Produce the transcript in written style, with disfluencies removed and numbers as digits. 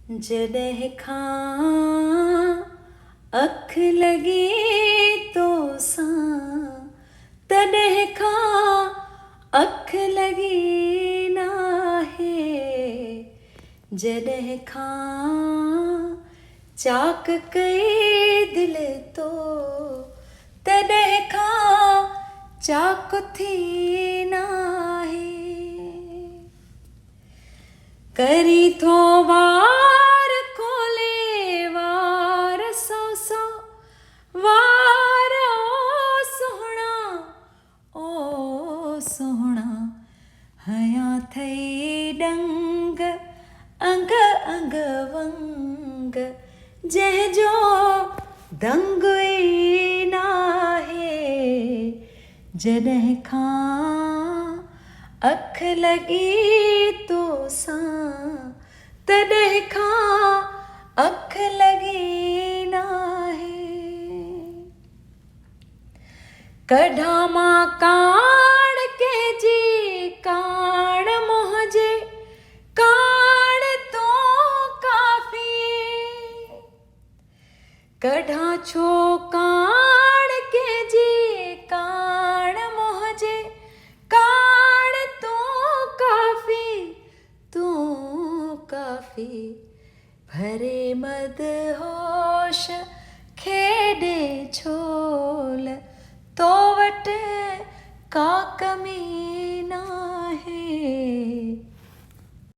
जॾहिं खां अख लॻी तोसां तॾहिं खां अख लॻी नाहे। जॾहिं खां चाक कई दिलि तो तॾहिं खां चाक थी नाहे। करी थो वार खोले वार सौ सौ वार ओ सोहणा हया थई डंग अंग अंग वंग जंहिंजो दंग ई नाहे। जॾहिं खां अख लॻी तोसां तॾहिं खां अख लॻी नाहे। कढां मां काण कंहिंजी काण मुंहिंजे काण तो काफ़ी। कढां छो काण कंहिंजी काण मुंहिंजे काण तो काफ़ी। भरे मदहोश खेॾे छोल तो वटि का कमी नाहे।